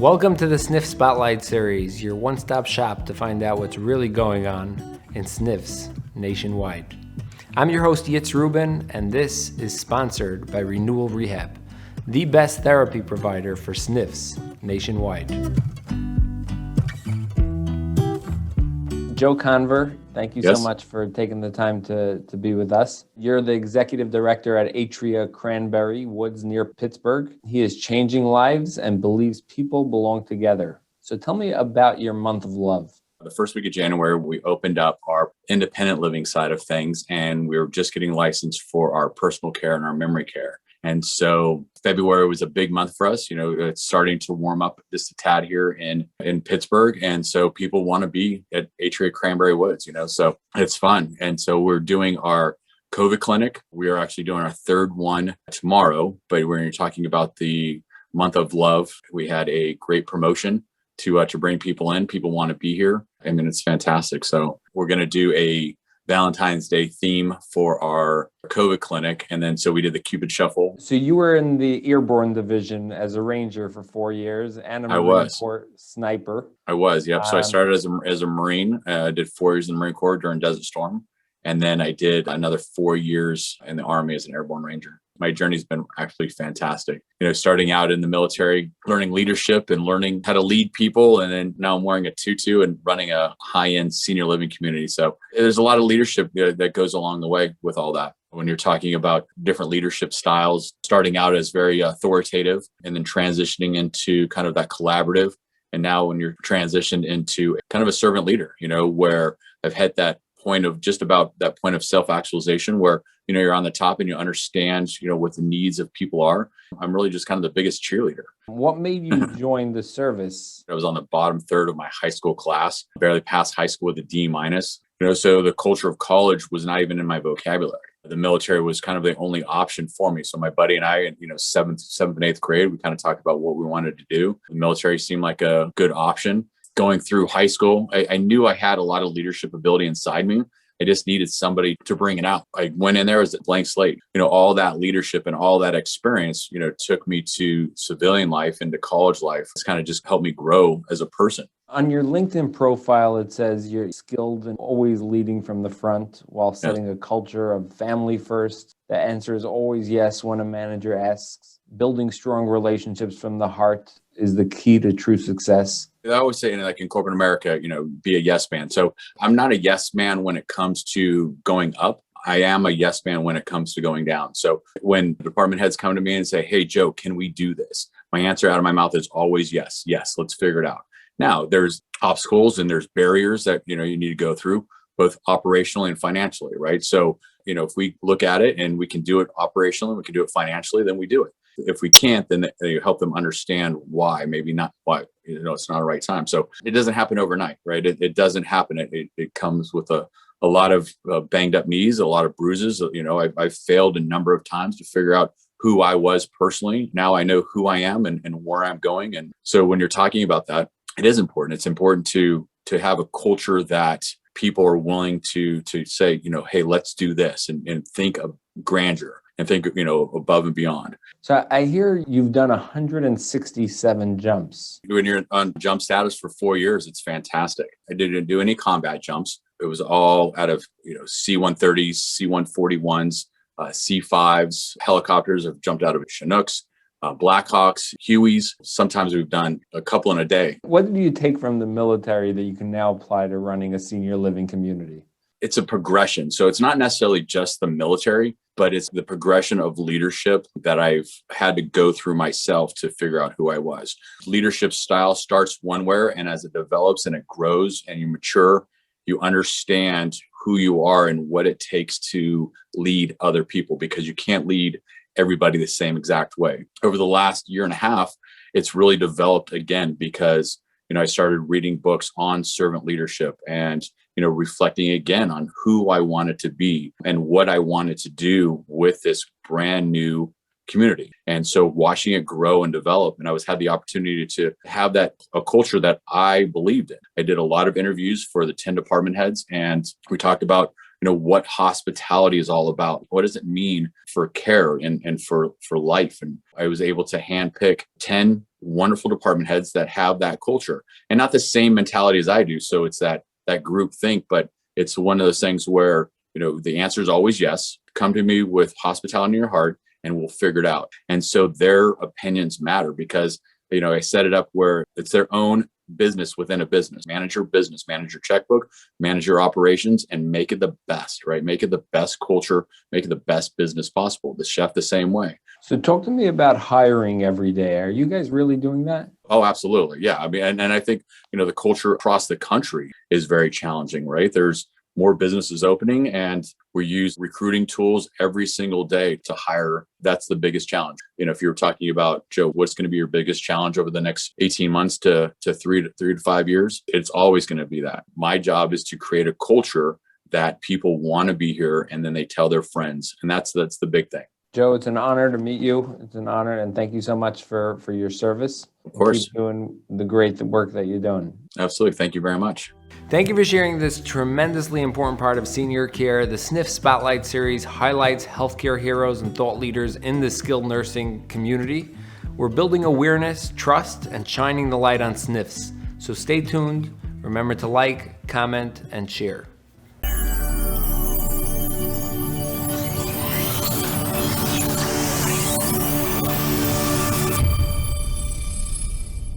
Welcome to the Sniff Spotlight Series, your one-stop shop to find out what's really going on in sniffs nationwide. I'm your host, Yitz Rubin, and this is sponsored by Renewal Rehab, the best therapy provider for sniffs nationwide. Joe Conver, thank you so much for taking the time to be with us. You're the executive director at Atria Cranberry Woods near Pittsburgh. He is changing lives and believes people belong together. So tell me about your month of love. The first week of January, we opened up our independent living side of things, and we were just getting licensed for our personal care and our memory care. And so February was a big month for us. You know, it's starting to warm up just a tad here in Pittsburgh. And so people want to be at Atria Cranberry Woods, so it's fun. And so we're doing our COVID clinic. We are actually doing our third one tomorrow. But when you're talking about the month of love, we had a great promotion to bring people in. People want to be here. I mean, it's fantastic. So we're going to do a Valentine's Day theme for our COVID clinic. And then so we did the Cupid Shuffle. So you were in the airborne division as a ranger for 4 years and a Marine Corps sniper. I was, yep. So I started as a Marine. I did 4 years in the Marine Corps during Desert Storm. And then I did another 4 years in the Army as an airborne ranger. My journey's been actually fantastic. Starting out in the military, learning leadership and learning how to lead people. And then now I'm wearing a tutu and running a high-end senior living community. So there's a lot of leadership that goes along the way with all that. When you're talking about different leadership styles, starting out as very authoritative and then transitioning into kind of that collaborative. And now when you're transitioned into kind of a servant leader, where I've had that point of just about that point of self-actualization where, you're on the top and you understand, what the needs of people are. I'm really just kind of the biggest cheerleader. What made you join the service? I was on the bottom third of my high school class, barely passed high school with a D minus. So the culture of college was not even in my vocabulary. The military was kind of the only option for me. So my buddy and I, seventh and eighth grade, we kind of talked about what we wanted to do. The military seemed like a good option. Going through high school, I knew I had a lot of leadership ability inside me. I just needed somebody to bring it out. I went in there as a blank slate. All that leadership and all that experience, took me to civilian life and to college life. It's kind of just helped me grow as a person. On your LinkedIn profile, it says you're skilled and always leading from the front while setting a culture of family first. The answer is always yes when a manager asks. Building strong relationships from the heart is the key to true success. I always say, in corporate America, be a yes man. So I'm not a yes man when it comes to going up. I am a yes man when it comes to going down. So when department heads come to me and say, hey, Joe, can we do this? My answer out of my mouth is always yes. Yes, let's figure it out. Now, there's obstacles and there's barriers that, you need to go through, both operationally and financially, right? So, if we look at it and we can do it operationally, we can do it financially, then we do it. If we can't, then you help them understand why, maybe not why, it's not the right time. So it doesn't happen overnight, right? It doesn't happen. It comes with a lot of banged up knees, a lot of bruises. I've failed a number of times to figure out who I was personally. Now I know who I am and where I'm going. And so when you're talking about that, it is important. It's important to have a culture that people are willing to say, hey, let's do this and think of grandeur. And think, above and beyond. So I hear you've done 167 jumps. When you're on jump status for 4 years, it's fantastic. I didn't do any combat jumps. It was all out of, C-130s, C-141s, C-5s, helicopters. I've jumped out of Chinooks, Blackhawks, Hueys. Sometimes we've done a couple in a day. What do you take from the military that you can now apply to running a senior living community? It's a progression. So it's not necessarily just the military, but it's the progression of leadership that I've had to go through myself to figure out who I was. Leadership style starts one way, and as it develops and it grows and you mature, you understand who you are and what it takes to lead other people, because you can't lead everybody the same exact way. Over the last year and a half, it's really developed again because I started reading books on servant leadership and, reflecting again on who I wanted to be and what I wanted to do with this brand new community. And so watching it grow and develop, and I had the opportunity to have a culture that I believed in. I did a lot of interviews for the 10 department heads, and we talked about, what hospitality is all about. What does it mean for care and for life? And I was able to handpick 10 wonderful department heads that have that culture and not the same mentality as I do. So it's that group think, but it's one of those things where, the answer is always yes. Come to me with hospitality in your heart and we'll figure it out. And so their opinions matter because, I set it up where it's their own business within a business. Manage your business, manage your checkbook, manage your operations, and make it the best, right? Make it the best culture, make it the best business possible. The chef the same way. So talk to me about hiring every day. Are you guys really doing that? Oh, absolutely. Yeah. I mean, and I think, the culture across the country is very challenging, right? There's more businesses opening and we use recruiting tools every single day to hire. That's the biggest challenge. If you're talking about, Joe, what's going to be your biggest challenge over the next 18 months to 3 to 5 years? It's always going to be that. My job is to create a culture that people want to be here and then they tell their friends. And that's the big thing. Joe, it's an honor to meet you. It's an honor. And thank you so much for your service. Of course. Keep doing the great work that you're doing. Absolutely. Thank you very much. Thank you for sharing this tremendously important part of senior care. The SNF Spotlight Series highlights healthcare heroes and thought leaders in the skilled nursing community. We're building awareness, trust, and shining the light on SNFs. So stay tuned. Remember to like, comment, and share.